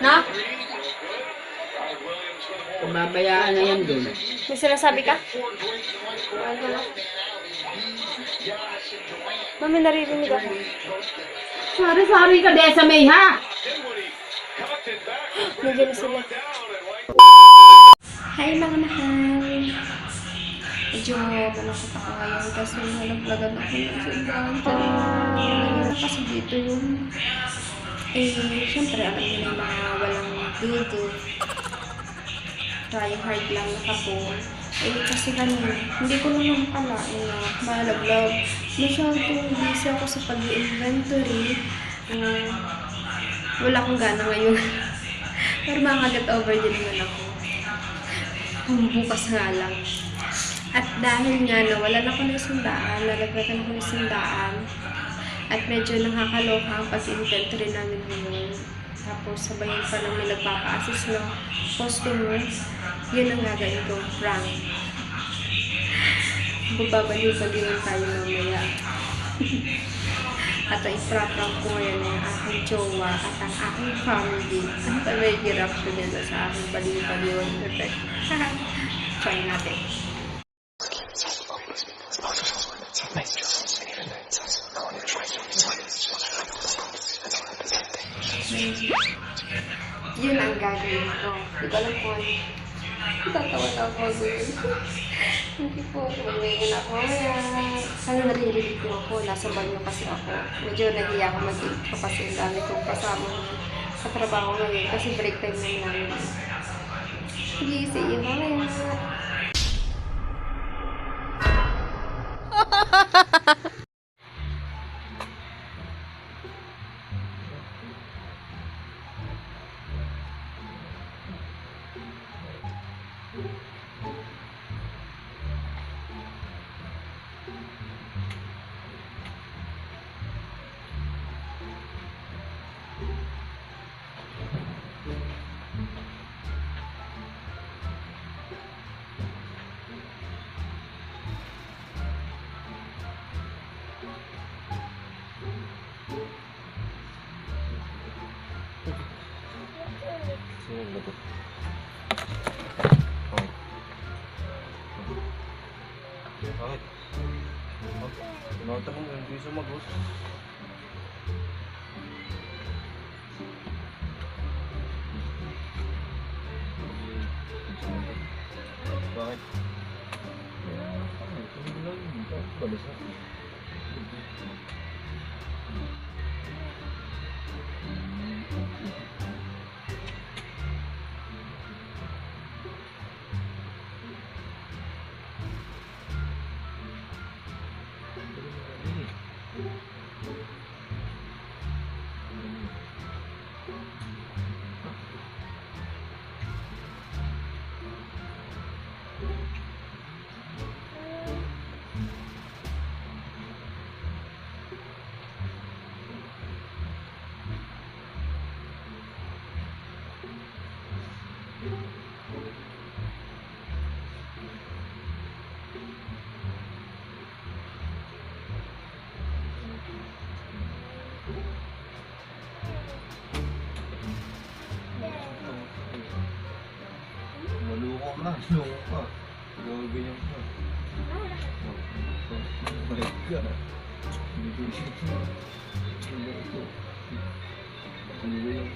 Na? Pababayaan na yan doon. May sinasabi ka? Ano na? Mami, naririnig ako. Sorry ka, Desa May, ha? Nandiyan na sila. Hi mga mahal. Medyo malakot ako ngayon kasi nalaglagan ako ng sobrang kanina. Kasi dito yung syempre alam niyo na yung mga walang dudo. Trying hard lang nakapon. Kasi kanina, hindi ko naman kalain na malaglag. Masyadong busy ako sa pag-inventory. Wala akong gana ngayon. Pero makagat over din naman ako. Bukas nga lang. At dahil nga nawalan ako ng sandaan, nalaglagan ako ng sandaan, at medyo nakakaloka ang pag-inventory namin ngayon. Tapos sabayan pa lang may nagpapa-assist ng customer, yun ang gagawin kong prank. Babaliw-baliwan tayo mamaya. At i-prank ko ngayon ang aking jowa at ang aking family. Ang may hirap ko nila sa aking baliw-baliwan effect. Try natin. Yun ang gagawin ko. Di ko alam kung ano. Tatawa na ako gawin. Hindi po, magmingin ako. Sana naririnig ko ako. Nasa banyo kasi ako. Medyo nahiya ako mag-intro kasi ang dami kong kasama sa trabaho ngayon. Kasi break time namin. Sige, see you mamaya. Bakit? Tinatanong mo, hindi sumagot. Bakit? Balis na. Malukok na, lukok ka. Gawin ganyan ka. Balik ka. Hindi ko siya. Hindi ito. Hindi ko yung...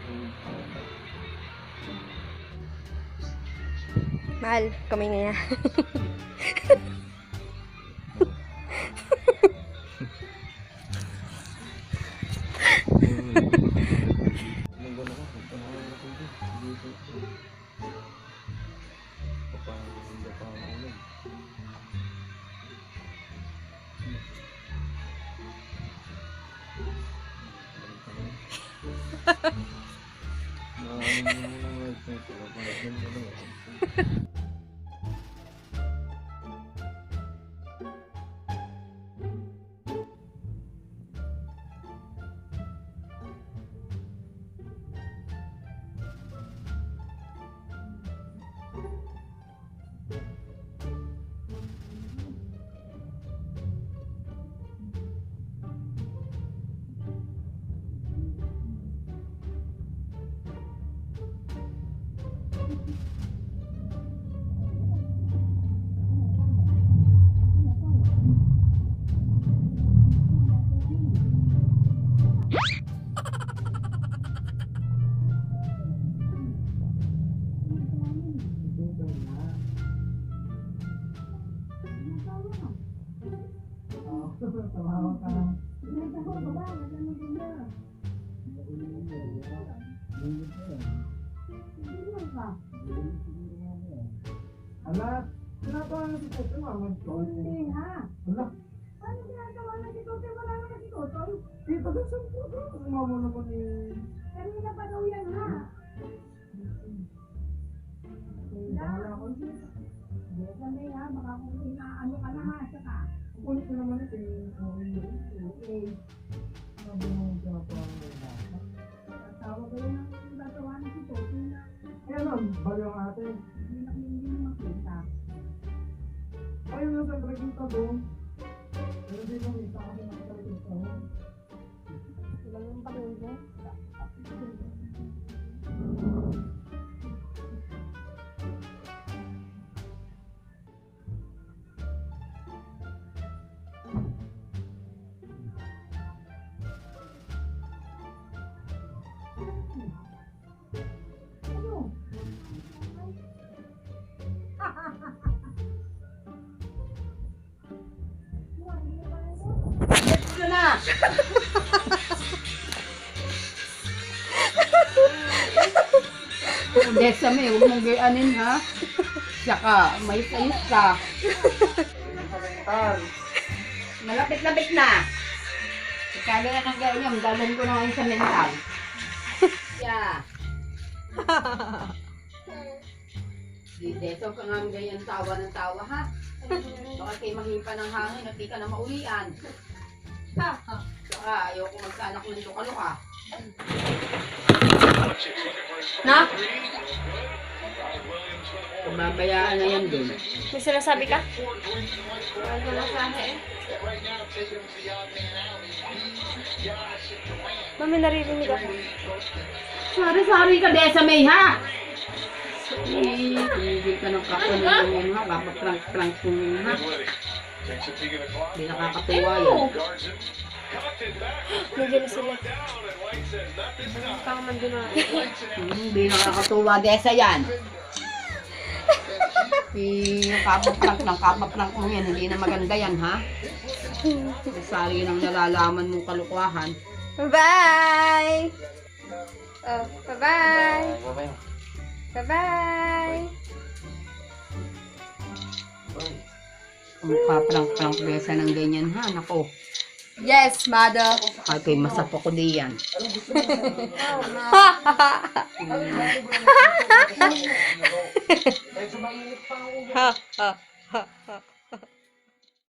Mahal, kamay niya. Tumawag ka na. Ala, ginagawa na si Totoy, mamag ko. Hindi ha. Ala. Ano ginagawa na si Totoy? Wala naman si Totoy. Dito din sa puto. Mama naman eh. Kanina pa daw yan ha. Bahala ko. Hindi ka na ha. Baka kung inaano ka na ha. Saka. Kukulit ko naman ito yung okay. Sabi mo yung ginagawa na. Tawag ko yun ang gagawa na si Totoy na. Kaya lang, bali ang ate. Hindi mo makita. Ayun na sa nakikita doon. Pero di makita kasi nakikita doon. Wala yung pag-uwi. Ito na! Desame, huwag mong gayanin ha. Saka, may sayos ka. Malapit-lapit na. Ikala na ng ganyan, dalhin ko na ngayon sa mental. Yeah. Di deso ka nga ganyan tawa ng tawa ha. Baka kayo mahipa ng hangin at di ka na maulian. Saka ayoko magkaanak ng luka-luka. Na? Pababayaan na yan dun. May sinasabi ka? Wala ko masahe eh. Mami, naririnig ako. Sorry ka, Desame, ha? Tigil ka ng kakunin mo yun, ha? Kapaprank-prank mo yun, ha? Hindi nakakatuwa yun. Nandiyan na sila. Tama man din ako. Hindi nakakatuwa, Desa yan. Kapaprank mo yan, hindi na maganda yan, ha? Sari ng nalalaman mong kalukwahan. Bye! Oh, bye-bye! Bye-bye! Kung paprank-prank Desa ng ganyan, ha? Nako, Yes, mother! kahit kayo masapo ko diyan. Ha ha!